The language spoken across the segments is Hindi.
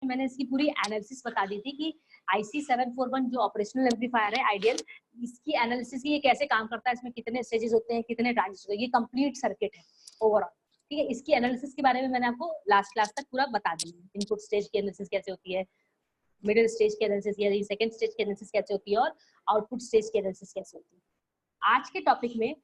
मैंने इसकी पूरी एनालिसिस बता दी थी कि IC741 जो ऑपरेशनल एम्पलीफायर है आइडियल, इसकी एनालिसिस ये कैसे काम करता है, इसमें कितने स्टेजेस होते हैं, कितने ट्रांजिस्टर, ये कंप्लीट सर्किट है ओवरऑल, ठीक है। इसकी एनालिसिस के बारे में मैंने आपको लास्ट क्लास तक पूरा बता दी है। इनपुट स्टेज की एनालिसिस कैसे होती है, मिडिल स्टेज की एनालिसिस या सेकंड स्टेज की एनालिसिस कैसे होती है, और आउटपुट स्टेज की एनालिसिस कैसे होती है। आज के टॉपिक में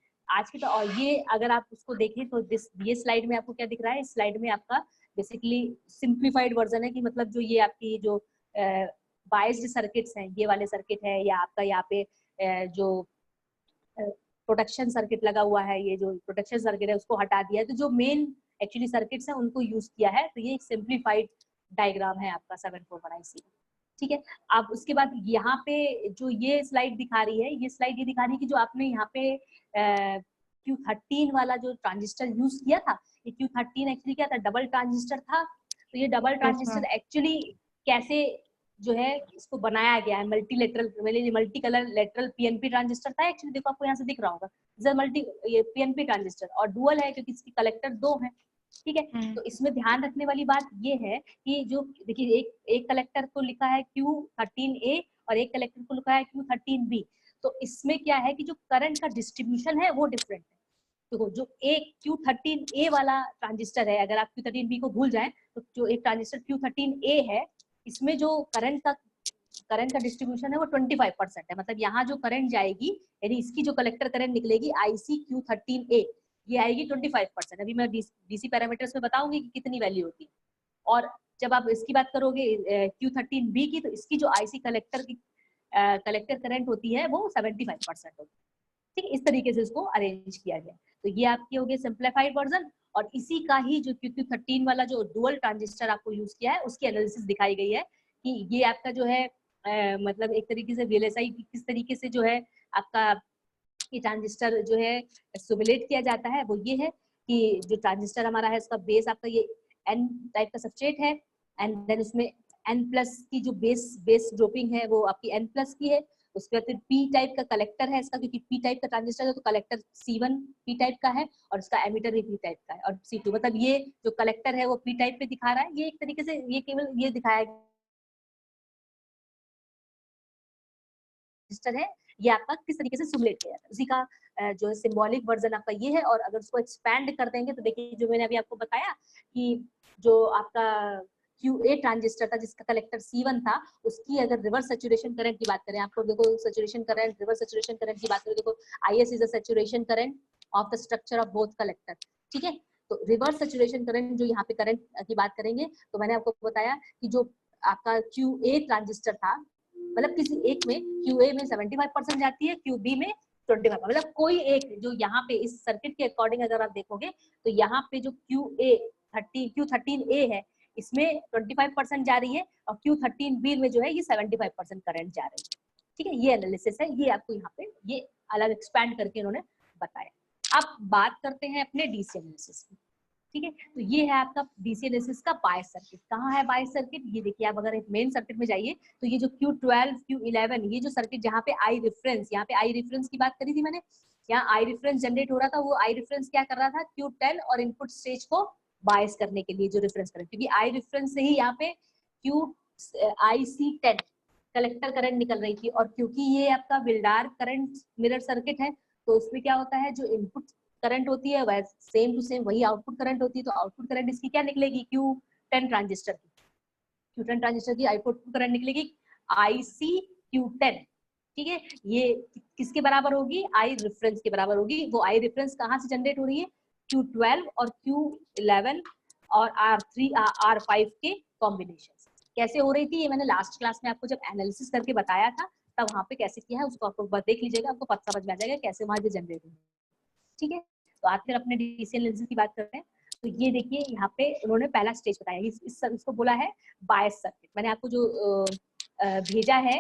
और ये अगर आप उसको देखें तो ये स्लाइड में आपको क्या दिख रहा है, इस स्लाइड में आपका बेसिकली सिंप्लीफाइड वर्जन है कि मतलब जो ये आपकी जो बाइस्ड सर्किट्स हैं, ये वाले सर्किट है, या आपका यहाँ पे जो प्रोटेक्शन सर्किट लगा हुआ है, ये जो प्रोटेक्शन सर्किट है उसको हटा दिया है, तो जो मेन एक्चुअली सर्किट्स हैं उनको यूज किया है। तो ये एक सिंप्लीफाइड डायग्राम है आपका 741 IC, ठीक है। अब उसके बाद यहाँ पे जो ये स्लाइड दिखा रही है, ये स्लाइड ये दिखा रही है कि जो आपने यहाँ पे Q13 वाला जो ट्रांजिस्टर यूज किया था, ये Q13 एक्चुअली क्या था, डबल ट्रांजिस्टर था। तो ये डबल ट्रांजिस्टर एक्चुअली कैसे जो है इसको बनाया गया है, multi colour lateral PNP transistor था एक्चुअली, देखो आपको यहाँ से दिख रहा होगा ये PNP ट्रांजिस्टर, और डुअल है क्योंकि इसकी कलेक्टर 2 है, ठीक है। तो इसमें ध्यान रखने वाली बात ये है कि जो देखिए एक कलेक्टर को लिखा है Q13A और एक कलेक्टर को लिखा है Q13B। तो इसमें क्या है कि जो करंट का डिस्ट्रीब्यूशन है वो डिफरेंट है। देखो जो एक Q13A वाला ट्रांजिस्टर है, अगर आप Q13B को भूल जाएं, तो जो एक ट्रांजिस्टर Q13A है, इसमें जो करंट का डिस्ट्रीब्यूशन है वो 25% है। मतलब यहाँ जो करंट जाएगी, यानी इसकी जो कलेक्टर करंट निकलेगी IC Q13A, ये आएगी 25%। अभी मैं डीसी पैरामीटर्स में बताऊंगी कि कितनी वैल्यू होती है। और जब आप इसकी बात करोगे Q13B की, तो इसकी जो IC कलेक्टर करंट होती है वो 75% होती है, ठीक है। इस तरीके से इसको अरेंज किया गया। तो ये आपकी हो गई सिंप्लीफाइड वर्जन, और इसी का ही जो Q13 वाला जो डुअल ट्रांजिस्टर आपको यूज किया है उसकी एनालिसिस दिखाई गई है कि ये आपका जो है मतलब एक तरीके से VLSI किस तरीके से जो है आपका ये ट्रांजिस्टर जो है सिमुलेट किया जाता है, वो ये है कि जो ट्रांजिस्टर हमारा है उसका बेस आपका ये N टाइप का सबस्ट्रेट है, एंड देन उसमें N+ की जो बेस ड्रॉपिंग है वो आपकी N+ की है। उसके बाद फिर P टाइप का कलेक्टर है इसका, क्योंकि P टाइप का ट्रांजिस्टर है तो कलेक्टर C1 P टाइप का है, और इसका एमिटर भी P टाइप का है, और C2 मतलब ये जो कलेक्टर है वो P टाइप पे दिखा रहा है। ये एक तरीके से ये केवल ये दिखाया रजिस्टर है, ये आपका किस तरीके से सिमुलेट किया जाता है, उसी का जो है सिंबॉलिक वर्जन आपका ये है। और अगर उसको एक्सपैंड कर देंगे तो देखिए जो मैंने अभी आपको बताया कि जो आपका QA ट्रांजिस्टर था जिसका कलेक्टर C1 था, उसकी अगर रिवर्स सैचुरेशन करंट की बात करें, आपको देखो saturation current, reverse saturation current की बात करें, देखो IS is a saturation current of the structure of both collector, ठीक है। तो रिवर्स सैचुरेशन करंट जो यहाँ पे करंट की बात करेंगे, तो मैंने आपको बताया कि जो आपका QA ट्रांजिस्टर था, मतलब किसी एक में QA में 75% जाती है, QB में 25, मतलब कोई एक जो यहाँ पे इस सर्किट के अकॉर्डिंग अगर आप देखोगे तो यहाँ पे जो Q13A है इसमें 25% जा रही है, और Q13B में जो है ये 75% करंट जा रही है, ठीक है। ये एनालिसिस है, ये आपको यहाँ पे ये अलग एक्सपैंड करके इन्होंने बताया। अब बात करते हैं अपने डीसी एनालिसिस की, ठीक है। तो ये है आपका डीसी एनालिसिस का बायस सर्किट। कहाँ है बायस सर्किट, ये देखिए आप अगर एक मेन सर्किट में जाइए तो ये जो Q12 Q11 ये जो सर्किट जहाँ पे आई रेफरेंस, यहाँ पे आई रेफरेंस की बात करी थी मैंने, यहाँ आई रेफरेंस जनरेट हो रहा था, वो आई रेफरेंस क्या कर रहा था, Q10 और इनपुट स्टेज को बायस करने के लिए जो रेफरेंस करंट, क्योंकि आई रेफरेंस से ही यहाँ पे IC10 कलेक्टर करंट निकल रही थी, और क्योंकि ये आपका विल्डार करंट मिरर सर्किट है तो उसमें क्या होता है, जो इनपुट करंट होती है वह सेम टू सेम वही आउटपुट करंट होती है। तो आउटपुट करंट इसकी क्या निकलेगी, Q10 ट्रांजिस्टर की आउटपुट करंट निकलेगी IC Q10, ठीक है। ये किसके बराबर होगी, आई रेफरेंस के बराबर होगी। वो आई रेफरेंस कहाँ से जनरेट हो रही है, Q12 और Q11 और R3 R5 के कॉम्बिनेशन। कैसे हो रही थी ये मैंने लास्ट क्लास में आपको जब एनालिसिस करके बताया था, तब वहां पे कैसे किया है उसको आपको देख लीजिएगा, आपको पता समझ में आ जाएगा कैसे वहां पे जनरेट हुई, ठीक है। तो आज फिर अपने डीसी एनालिसिस की बात करते हैं। तो ये देखिए यहाँ पे उन्होंने पहला स्टेज बताया, इसको बोला है बायस सर्किट। मैंने आपको जो भेजा है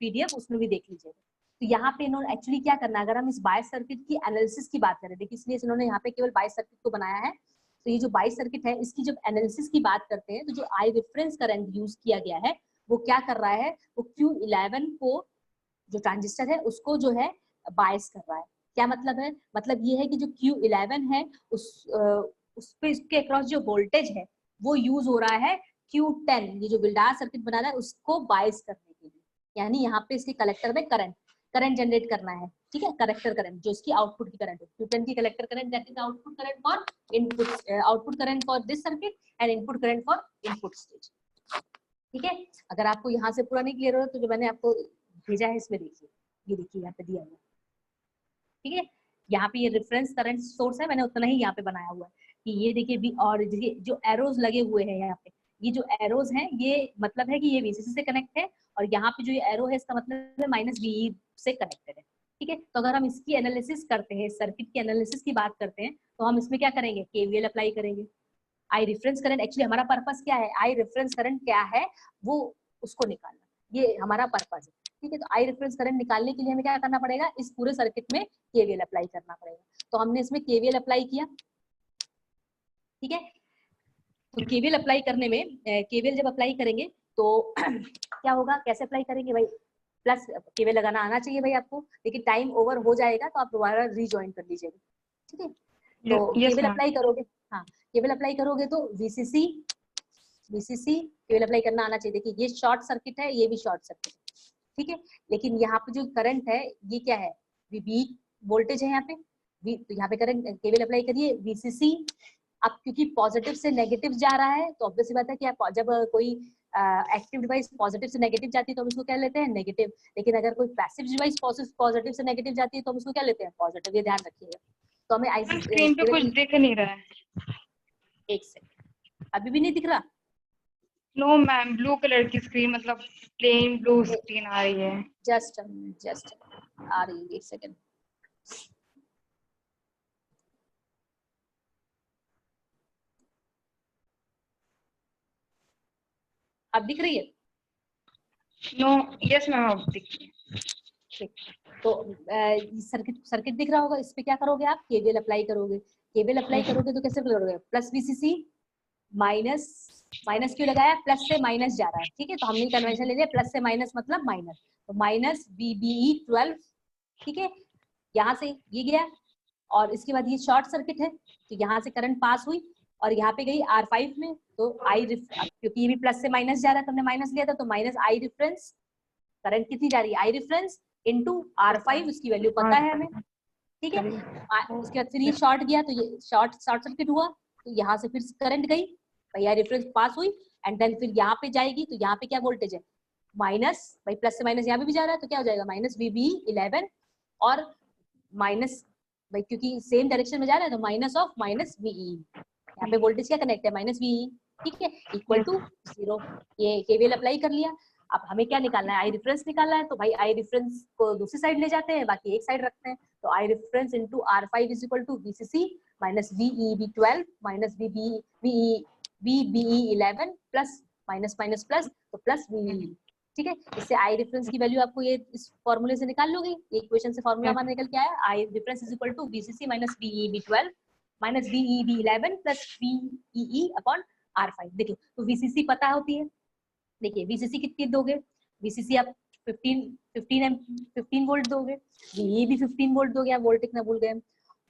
PDF उसमें भी देख लीजिएगा। तो यहाँ पे इन्होंने एक्चुअली क्या करना है, अगर हम इस बायस सर्किट की एनालिसिस की बात करें, देखिए इसलिए इन्होंने यहाँ पे केवल बायस सर्किट को बनाया है। तो ये जो बायस सर्किट है इसकी जब एनालिसिस की बात करते हैं, तो जो आई रेफरेंस करंट यूज किया गया है वो क्या कर रहा है, वो Q11 को जो ट्रांजिस्टर है उसको जो है बायस कर रहा है। क्या मतलब है, मतलब ये है कि जो Q11 है उस पे उसके अक्रॉस जो वोल्टेज है वो यूज हो रहा है Q10 ये जो विल्डार सर्किट बना रहा है उसको बायस करने के लिए, यानी यहाँ पे इसके कलेक्टर में करंट जनरेट करना है, ठीक है, कलेक्टर करंट जो इसकी आउटपुट की करंट है, Q10 की collector current that is output current for input, output current for this circuit and input current for input stage, ठीक है। अगर आपको यहाँ से पूरा नहीं क्लियर हो तो जो मैंने आपको भेजा है इसमें देखिए, ये देखिए यहाँ पे दिया हुआ, ठीक है। यहाँ पे ये रेफरेंस करंट सोर्स है, मैंने उतना ही यहाँ पे बनाया हुआ है कि ये देखिए भी, और ये जो एरोज लगे हुए हैं यहाँ पे, ये जो एरोज हैं ये मतलब है कि ये वीसीसी से कनेक्ट है, और यहाँ पे जो ये एरो है इसका मतलब है माइनस वी से कनेक्टेड है, ठीक है। तो अगर हम इसकी एनालिसिस करते हैं, सर्किट की एनालिसिस की बात करते हैं, तो हम इसमें क्या करेंगे, केवीएल अप्लाई करेंगे। आई रेफरेंस करंट, एक्चुअली हमारा पर्पस क्या है, आई रेफरेंस करंट क्या है वो उसको निकालना, ये हमारा पर्पस है, ठीक है। तो आई रेफरेंस करंट निकालने के लिए हमें क्या करना पड़ेगा, इस पूरे सर्किट में केवीएल अप्लाई करना पड़ेगा। तो हमने इसमें केवीएल अप्लाई किया, ठीक है। तो केवीएल अप्लाई करने में, केवीएल जब अप्लाई करेंगे तो क्या होगा, कैसे अप्लाई करेंगे भाई, प्लस केवीएल लगाना आना चाहिए भाई आपको, लेकिन टाइम ओवर हो जाएगा तो आप दोबारा रीजॉइन कर लीजिएगा, ठीक है। तो केवीएल अप्लाई करोगे, हाँ केवीएल अप्लाई करोगे तो वीसीसी केवीएल अप्लाई करना आना चाहिए। देखिए ये शॉर्ट सर्किट है, ये भी शॉर्ट सर्किट, ठीक है। लेकिन यहाँ पे जो करंट है ये क्या है, वी वोल्टेज है यहाँ पे, तो यहाँ पे करंट केवीएल अप्लाई करिए वीसीसी। अब क्योंकि पॉजिटिव से नेगेटिव जा रहा है तो ऑब्वियस सी बात है कि आप जब कोई एक्टिव डिवाइस पॉजिटिव से नेगेटिव जाती है तो हम इसको क्या लेते हैं, नेगेटिव। लेकिन अगर कोई पैसिव डिवाइस पॉजिटिव से नेगेटिव जाती है तो हम इसको क्या लेते हैं, पॉजिटिव, ये ध्यान रखिएगा। तो हमें आईसी स्क्रीन पे कुछ दिख नहीं रहा है, एक सेकंड, अभी भी नहीं दिख रहा। नो मैम, ब्लू कलर की स्क्रीन, मतलब प्लेन ब्लू स्क्रीन आ रही है। जस्ट आ रही है, एक सेकंड। अब दिख रही है? नो, यस मैम अब दिख रही है। तो सर्किट दिख रहा होगा, इस पे क्या करोगे आप, केवीएल अप्लाई करोगे। केवीएल अप्लाई करोगे तो कैसे करोगे, प्लस वीसीसी माइनस, माइनस क्यों लगाया, प्लस से माइनस जा रहा है, ठीक है। तो हमने कन्वेंशन ले लिया, प्लस से माइनस मतलब माइनस, तो माइनस वीबीई 12, ठीक है। यहाँ से ये गया, और इसके बाद ये शॉर्ट सर्किट है तो यहाँ से करंट पास हुई और यहाँ पे गई R5 में, तो आई क्योंकि ये भी प्लस से माइनस जा रहा है तो हमने माइनस लिया था, तो माइनस आई रेफरेंस, करंट कितनी जा रही है, आई रेफरेंस इंटू R5, उसकी वैल्यू पता है हमें, ठीक है। उसके बाद फिर ये शॉर्ट गया तो ये शॉर्ट सर्किट हुआ, तो यहाँ से फिर करंट गई, भैया रेफरेंस पास हुई, एंड देन फिर यहाँ पे जाएगी तो यहाँ पे क्या वोल्टेज है, माइनस, भाई प्लस से माइनस यहाँ पे भी जा रहा है तो क्या हो जाएगा, माइनस वीबी 11, और माइनस, भाई क्योंकि सेम डायरेक्शन में जा रहा है तो माइनस ऑफ माइनस वीई, यहाँ पे वोल्टेज क्या कनेक्ट है, माइनस वीई, ठीक है, इक्वल टू 0। ये केवीएल अप्लाई कर लिया। अब हमें क्या निकालना है, आई रेफरेंस निकालना है, तो भाई आई रेफरेंस को दूसरी साइड ले जाते हैं, बाकी एक साइड रखते हैं, तो I reference into R5 is equal to VCC minus VE 12 minus VBE 11 plus minus minus plus, तो प्लस वीई, ठीक है। इससे आई रेफरेंस की वैल्यू आपको ये इस फॉर्मूले से निकाल लोगे, ये इक्वेशन से फॉर्मूला हमारा निकल के आया, I reference is equal to VCC minus VE 12 minus VE 11 plus VE upon R5। देखिए तो वीसीसी पता होती है, देखिए वीसीसी कितनी दोगे, वीसीसी आप 15 वोल्ट दोगे, ये भी 15 वोल्ट दोगे, आप वोल्ट इतना भूल गए।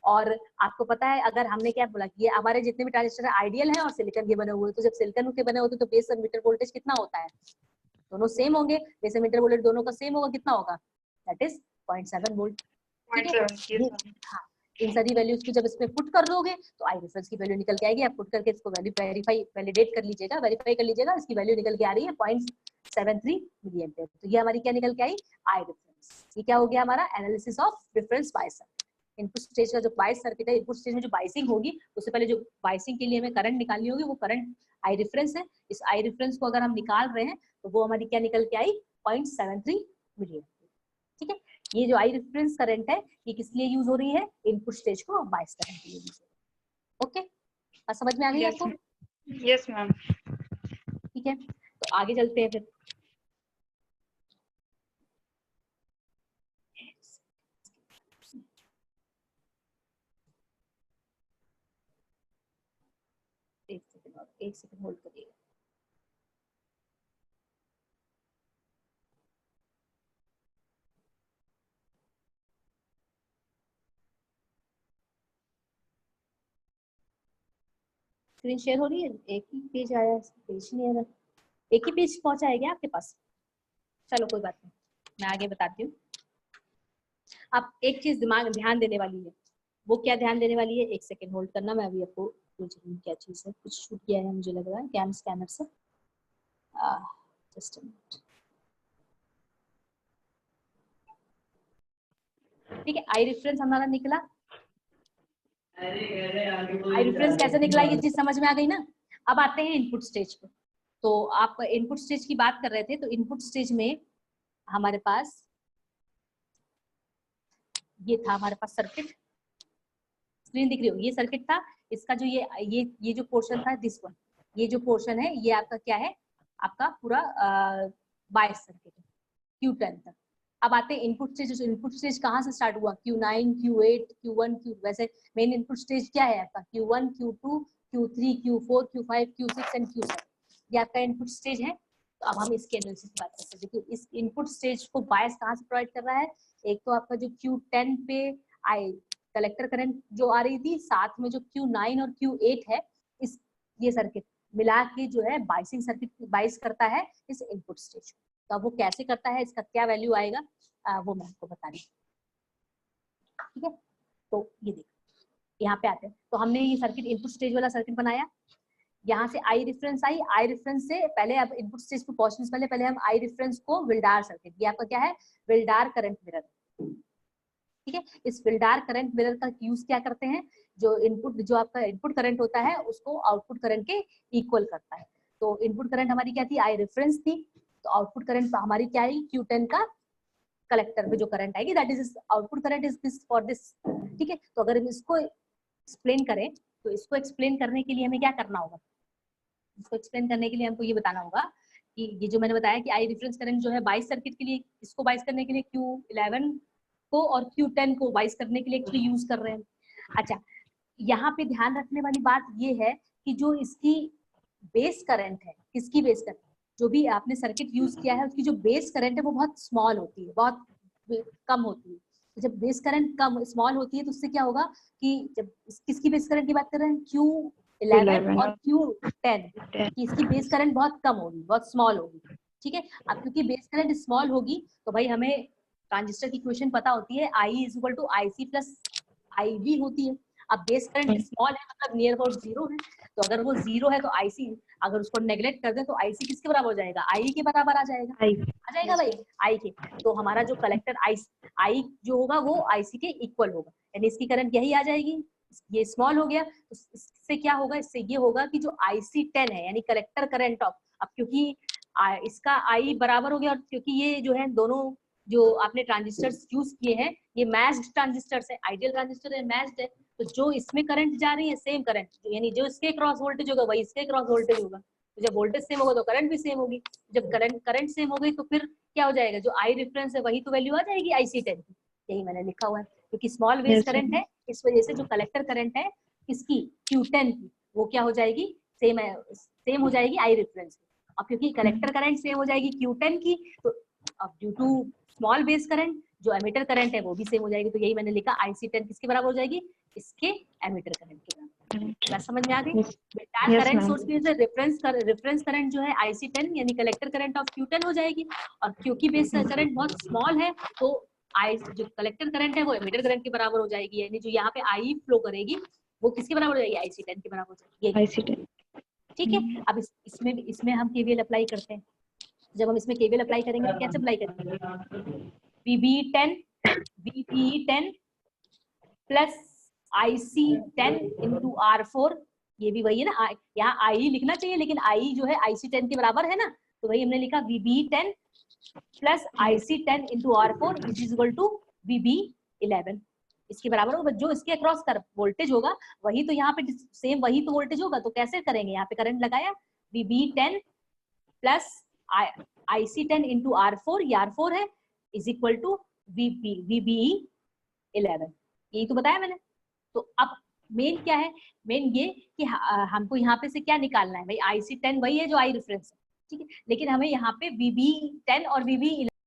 और आपको पता है, अगर हमने क्या बोला कि ये हमारे जितने भी ट्रांजिस्टर आइडियल है और सिलिकॉन के बने हुए, तो जब सिलिकॉन के बने होते तो बेस एमीटर वोल्टेज कितना होता है, दोनों सेम होंगे, बेस एमीटर वोल्टेज दोनों का सेम होगा, कितना होगा, दैट इज 0.7 वोल्ट, ठीक है। हाँ, इन सारी वैल्यूज को जब इसमें पुट कर दोगे तो आई रेफरेंस की वैल्यू निकल के आएगी, आप पुट करके इसको वैल्यू वैलिडेट कर लीजिएगा, वेरीफाई कर लीजिएगा, इसकी वैल्यू निकल के आ रही है 0.73 मिली एम्पियर। तो ये हमारी क्या निकल के आई, आई रेफरेंस। ये क्या हो गया हमारा analysis of difference bias circuit. Input stage का जो बायस सर्किट है, इनपुट स्टेज में जो बायसिंग होगी उससे पहले जो बायसिंग के लिए हमें करंट निकालनी होगी वो करंट आई रेफरेंस है। इस आई रेफरेंस को अगर हम निकाल रहे हैं तो वो हमारी क्या निकल के आई, 0.73 मिली एम्पियर, ठीक है। ये जो आई रेफरेंस करंट है ये किस लिए यूज हो रही है, इनपुट स्टेज को बायस करने के लिए यूज हो रही है। ओके, बात समझ में आ गई आपको? Yes ma'am. ठीक है, तो आगे चलते हैं फिर। एक सेकंड होल्ड करिएगा। स्क्रीन शेयर हो रही है? एक ही पेज आया है, पेज नहीं आ रहा। एक ही पेज पहुंचा है क्या आपके पास? चलो कोई बात नहीं, मैं आगे बताती हूँ। अब एक चीज दिमाग ध्यान देने वाली है, वो क्या ध्यान देने वाली है? एक सेकेंड होल्ड करना, मैं अभी आपको क्या चीज है, कुछ शूट किया है मुझे लग रहा है कैम स्कैनर से। जस्ट ठीक है, आई रेफरेंस हमारा निकला। आई रेफरेंस कैसे निकला ये चीज समझ में आ गई ना। अब आते हैं इनपुट स्टेज पे। तो आप इनपुट स्टेज की बात कर रहे थे, तो इनपुट स्टेज में हमारे पास ये था, हमारे पास सर्किट, स्क्रीन दिख रही हो, ये सर्किट था। इसका जो ये जो पोर्शन था, दिस वन, ये जो पोर्शन है ये आपका क्या है, आपका पूरा बायस सर्किट है Q10 तक। अब आते हैं इनपुट स्टेज। इनपुट स्टेज कहाँ से स्टार्ट हुआ? Q9, Q8, Q1, Q, वैसे मेन इनपुट स्टेज क्या है आपका? Q1, Q2, Q3, Q4, Q5, Q6 and Q7, ये आपका इनपुट स्टेज है। तो अब हम इसके एनालिसिस की बात करते हैं। देखिए इस इनपुट स्टेज को बायस कहाँ से प्रोवाइड कर रहा है? एक तो आपका जो Q10 पे आई कलेक्टर करंट जो आ रही थी, साथ में जो Q9 और Q8 है, इस ये सर्किट मिला के जो है बाइसिंग सर्किट बाइस करता है इस इनपुट स्टेज को। तो अब वो कैसे करता है, इसका क्या वैल्यू आएगा, वो मैं आपको बता रही हूँ। ठीक है, तो ये देखो यहाँ पे आते हैं। तो हमने ये सर्किट इनपुट स्टेज वाला सर्किट बनाया, यहाँ से आई रेफरेंस आई, आई रेफरेंस से पहले, अब इनपुट स्टेज पे पहुंचने से पहले हम आई रेफरेंस को विल्डार सर्किट, ये आपका क्या है, विल्डार करंट मिरर। ठीक है, इस विल्डार करंट मिरर का यूज क्या करते हैं, जो इनपुट, जो आपका इनपुट करंट होता है उसको आउटपुट करंट के इक्वल करता है। तो इनपुट करंट हमारी क्या थी, आई रेफरेंस थी, तो आउटपुट करंट हमारी क्या आई, Q10 का कलेक्टर में जो करंट आएगी, that is output current is this for this. ठीक है, तो अगर हम इसको एक्सप्लेन करें, तो इसको एक्सप्लेन करने के लिए हमें क्या करना होगा, इसको एक्सप्लेन करने के लिए हमको ये बताना होगा कि ये जो मैंने बताया कि आई रेफरेंस करंट जो है बाइस सर्किट के लिए, इसको बाइस करने के लिए Q11 को और Q10 को बाइस करने के लिए एक्चुअली यूज कर रहे हैं। अच्छा, यहाँ पे ध्यान रखने वाली बात ये है कि जो इसकी बेस करंट है, किसकी बेस करंट, जो भी आपने सर्किट यूज किया है उसकी जो बेस करंट है वो बहुत स्मॉल होती है, बहुत कम होती है। तो जब बेस करंट कम स्मॉल होती है तो उससे क्या होगा कि जब किसकी बेस करंट की बात कर रहे हैं, Q11 और Q10 की इसकी बेस करंट बहुत कम होगी, बहुत स्मॉल होगी। ठीक है, अब क्योंकि बेस करंट स्मॉल होगी तो भाई हमें ट्रांजिस्टर की इक्वेशन पता होती है, I is equal to IC plus IV होती है। अब बेस करंट स्मॉल है मतलब नियर अबाउट जीरो है, तो अगर वो जीरो है तो IC, अगर उसको नेग्लेक्ट कर दें तो IC किसके बराबर हो जाएगा, I के बराबर आ जाएगा, आ जाएगा भाई I के। तो हमारा जो कलेक्टर I जो होगा वो IC के इक्वल होगा, यानी इसकी करंट यही आ जाएगी। ये स्मॉल हो गया तो इससे क्या होगा, इससे ये होगा कि जो IC10 है यानी कलेक्टर करंट ऑफ, अब क्योंकि इसका I बराबर हो गया, और क्योंकि ये जो है दोनों जो आपने ट्रांजिस्टर्स यूज किए हैं ये मैच्ड ट्रांजिस्टर्स है, आइडियल ट्रांजिस्टर है, मैच्ड है। तो जो इसमें करंट जा रही है सेम करंट, यानी जो इसके क्रॉस वोल्टेज होगा वही इसके क्रॉस वोल्टेज होगा। तो जब वोल्टेज सेम होगा तो करंट भी सेम होगी, जब करंट सेम हो गई तो फिर क्या हो जाएगा, जो आई रेफरेंस है वही तो वैल्यू आ जाएगी IC10 की। यही मैंने लिखा हुआ है, क्योंकि स्मॉल बेस करंट है इस वजह से जो कलेक्टर करंट है इसकी Q10 की वो क्या हो जाएगी, सेम हो जाएगी आई रेफरेंस की। अब क्योंकि कलेक्टर करंट सेम हो जाएगी Q10 की, तो अब due to small base current जो एमीटर करंट है वो भी सेम हो जाएगी। तो यही मैंने लिखा IC10 किसके बराबर हो जाएगी, इसके एमीटर करंट के बराबर। बात समझ में आ गई। करंट सोर्स की वजह से रेफरेंस करंट जो है IC10 यानी कलेक्टर करंट ऑफ Q10 हो जाएगी, और क्योंकि बेस करंट बहुत स्मॉल है तो जो कलेक्टर करंट है वो एमीटर करंट के बराबर हो जाएगी, यानी जो यहाँ पे I फ्लो करेगी वो किसके बराबर हो जाएगी, IC10 के बराबर हो जाएगी। ठीक है, अब इसमें हम KVL अप्लाई करते हैं। जब हम इसमें KVL अप्लाई करेंगे तो कैसे अप्लाई करेंगे, VBE10 plus IC10 into R4, ये भी वही है ना, यहाँ I लिखना चाहिए लेकिन I जो है IC10 के बराबर है ना, तो वही हमने लिखा VBE10 plus IC10 into R4 is equal to VB11, इसके बराबर होगा। जो इसके अक्रॉस वोल्टेज होगा वही तो यहाँ पे सेम वही तो वोल्टेज होगा, तो कैसे करेंगे, यहाँ पे करंट लगाया VB10 plus IC10 into R4, ये R4 है, इज इक्वल टू VBE11, यही तो बताया मैंने। तो अब मेन क्या है, मेन ये कि हमको यहाँ पे से क्या निकालना है भाई, IC10 वही है जो आई रेफरेंस है, ठीक है, लेकिन हमें यहाँ पे VB10 और VB11